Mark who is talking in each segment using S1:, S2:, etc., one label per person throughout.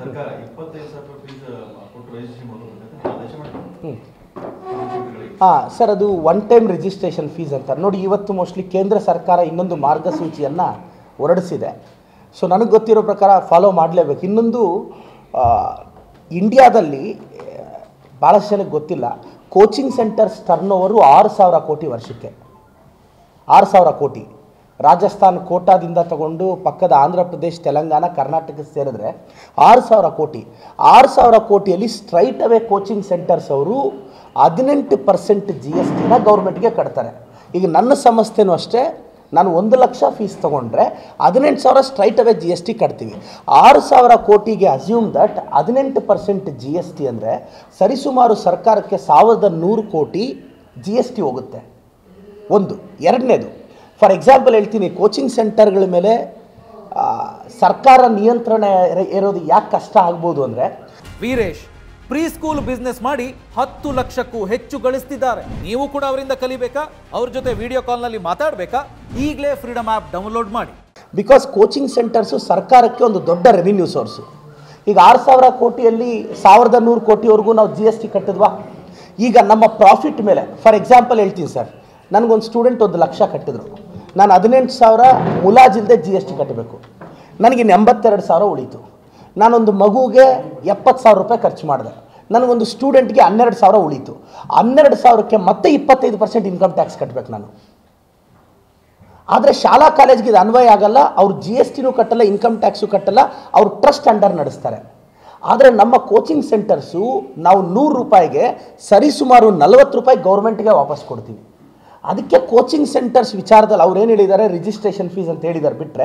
S1: ಸರ್ಕಾರ 25,000 ಫೀಸ್ ಕೊಟ್ಟು ರಿಜಿಸ್ಟ್ರೇಷನ್ ಮಾಡಬೇಕು ಆದೇಶ ಮಾಡಿದೆ.
S2: ಸರ್, ಅದು ಒನ್ ಟೈಮ್ ರಿಜಿಸ್ಟ್ರೇಷನ್ ಫೀಸ್ ಅಂತ ನೋಡಿ. ಇವತ್ತು ಮೋಸ್ಟ್ಲಿ ಕೇಂದ್ರ ಸರ್ಕಾರ ಇನ್ನೊಂದು ಮಾರ್ಗಸೂಚಿಯನ್ನು ಹೊರಡಿಸಿದೆ. ಸೊ ನನಗೆ ಗೊತ್ತಿರೋ ಪ್ರಕಾರ ಫಾಲೋ ಮಾಡಲೇಬೇಕು. ಇನ್ನೊಂದು, ಇಂಡಿಯಾದಲ್ಲಿ ಭಾಳಷ್ಟು ಜನಕ್ಕೆ ಗೊತ್ತಿಲ್ಲ, ಕೋಚಿಂಗ್ ಸೆಂಟರ್ಸ್ ಟರ್ನ್ ಓವರು 6,000 ಕೋಟಿ ವರ್ಷಕ್ಕೆ. 6,000 ಕೋಟಿ ರಾಜಸ್ಥಾನ್ ಕೋಟಾದಿಂದ ತಗೊಂಡು ಪಕ್ಕದ ಆಂಧ್ರ ಪ್ರದೇಶ್, ತೆಲಂಗಾಣ, ಕರ್ನಾಟಕಕ್ಕೆ ಸೇರಿದ್ರೆ 6,000 ಕೋಟಿ. 6,000 ಕೋಟಿಯಲ್ಲಿ ಸ್ಟ್ರೈಟ್ ಅವೇ ಕೋಚಿಂಗ್ ಸೆಂಟರ್ಸ್ ಅವರು 18% GSTನ ಗೌರ್ಮೆಂಟ್ಗೆ ಕಟ್ತಾರೆ. ಈಗ ನನ್ನ ಸಂಸ್ಥೆನೂ ಅಷ್ಟೇ, ನಾನು 1 ಲಕ್ಷ ಫೀಸ್ ತೊಗೊಂಡ್ರೆ 18,000 ಸ್ಟ್ರೈಟ್ ಅವೇ GST ಕಟ್ತೀವಿ. 6,000 ಕೋಟಿಗೆ ಅಸ್ಯೂಮ್ ದಟ್ 18% GST ಅಂದರೆ ಸರಿಸುಮಾರು ಸರ್ಕಾರಕ್ಕೆ 1,100 ಕೋಟಿ GST ಹೋಗುತ್ತೆ. ಒಂದು. ಎರಡನೇದು, ಫಾರ್ ಎಕ್ಸಾಂಪಲ್ ಹೇಳ್ತೀನಿ, ಕೋಚಿಂಗ್ ಸೆಂಟರ್ಗಳ ಮೇಲೆ ಸರ್ಕಾರ ನಿಯಂತ್ರಣ ಇರೋದು ಯಾಕೆ ಕಷ್ಟ ಆಗ್ಬೋದು ಅಂದರೆ,
S3: ವೀರೇಶ್ ಪ್ರೀ ಸ್ಕೂಲ್ ಬಿಸ್ನೆಸ್ ಮಾಡಿ 10 ಲಕ್ಷಕ್ಕೂ ಹೆಚ್ಚು ಗಳಿಸ್ತಿದ್ದಾರೆ. ನೀವು ಕೂಡ ಅವರಿಂದ ಕಲಿಬೇಕಾ? ಅವ್ರ ಜೊತೆ ವಿಡಿಯೋ ಕಾಲ್ನಲ್ಲಿ ಮಾತಾಡಬೇಕಾ? ಈಗಲೇ ಫ್ರೀಡಮ್ ಆ್ಯಪ್ ಡೌನ್ಲೋಡ್ ಮಾಡಿ.
S2: ಬಿಕಾಸ್ ಕೋಚಿಂಗ್ ಸೆಂಟರ್ಸು ಸರ್ಕಾರಕ್ಕೆ ಒಂದು ದೊಡ್ಡ ರೆವಿನ್ಯೂ ಸೋರ್ಸು. ಈಗ 6,000 ಕೋಟಿಯಲ್ಲಿ 1,100 ಕೋಟಿವರೆಗೂ ನಾವು GST ಕಟ್ಟಿದ್ವಾ? ಈಗ ನಮ್ಮ ಪ್ರಾಫಿಟ್ ಮೇಲೆ, ಫಾರ್ ಎಕ್ಸಾಂಪಲ್ ಹೇಳ್ತೀನಿ ಸರ್, ನನಗೊಂದು ಸ್ಟೂಡೆಂಟ್ 1 ಲಕ್ಷ ಕಟ್ಟಿದ್ರು, ನಾನು 18,000 ಮುಲಾಜಿಲ್ಲದೆ GST ಕಟ್ಟಬೇಕು, ನನಗಿನ್ನು 82,000 ಉಳೀತು. ನಾನೊಂದು ಮಗುಗೆ 70,000 ರೂಪಾಯಿ ಖರ್ಚು ಮಾಡಿದೆ, ನನಗೊಂದು ಸ್ಟೂಡೆಂಟ್ಗೆ 12,000 ಉಳೀತು. 12,000ಕ್ಕೆ ಮತ್ತೆ 25% ಇನ್ಕಮ್ ಟ್ಯಾಕ್ಸ್ ಕಟ್ಟಬೇಕು ನಾನು. ಆದರೆ ಶಾಲಾ ಕಾಲೇಜ್ಗೆ ಇದು ಅನ್ವಯ ಆಗಲ್ಲ. ಅವ್ರು GSTನೂ ಕಟ್ಟಲ್ಲ, ಇನ್ಕಮ್ ಟ್ಯಾಕ್ಸು ಕಟ್ಟಲ್ಲ, ಅವ್ರು ಟ್ರಸ್ಟ್ ಅಂಡರ್ ನಡೆಸ್ತಾರೆ. ಆದರೆ ನಮ್ಮ ಕೋಚಿಂಗ್ ಸೆಂಟರ್ಸು ನಾವು 100 ರೂಪಾಯಿಗೆ ಸರಿಸುಮಾರು 40 ರೂಪಾಯಿ ಗೌರ್ಮೆಂಟ್ಗೆ ವಾಪಸ್ ಕೊಡ್ತೀವಿ. ಅದಕ್ಕೆ ಕೋಚಿಂಗ್ ಸೆಂಟರ್ಸ್ ವಿಚಾರದಲ್ಲಿ ಅವ್ರು ಏನು ಹೇಳಿದ್ದಾರೆ, ರಿಜಿಸ್ಟ್ರೇಷನ್ ಫೀಸ್ ಅಂತ ಹೇಳಿದ್ದಾರೆ ಬಿಟ್ಟರೆ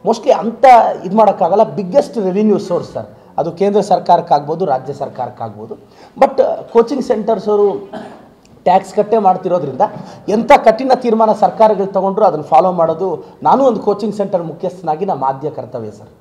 S2: ಮೋಸ್ಟ್ಲಿ ಅಂತ ಇದು ಮಾಡೋಕ್ಕಾಗಲ್ಲ. ಬಿಗ್ಗೆಸ್ಟ್ ರೆವಿನ್ಯೂ ಸೋರ್ಸ್ ಸರ್, ಅದು ಕೇಂದ್ರ ಸರ್ಕಾರಕ್ಕಾಗ್ಬೋದು, ರಾಜ್ಯ ಸರ್ಕಾರಕ್ಕಾಗ್ಬೋದು. ಬಟ್ ಕೋಚಿಂಗ್ ಸೆಂಟರ್ಸ್ ಅವರು ಟ್ಯಾಕ್ಸ್ ಕಟ್ಟೆ ಮಾಡ್ತಿರೋದ್ರಿಂದ ಎಂಥ ಕಠಿಣ ತೀರ್ಮಾನ ಸರ್ಕಾರಗಳು ತೊಗೊಂಡ್ರು ಅದನ್ನು ಫಾಲೋ ಮಾಡೋದು, ನಾನು ಒಂದು ಕೋಚಿಂಗ್ ಸೆಂಟರ್ ಮುಖ್ಯಸ್ಥನಾಗಿ ನಮ್ಮ ಆದ್ಯ ಕರ್ತವ್ಯ ಸರ್.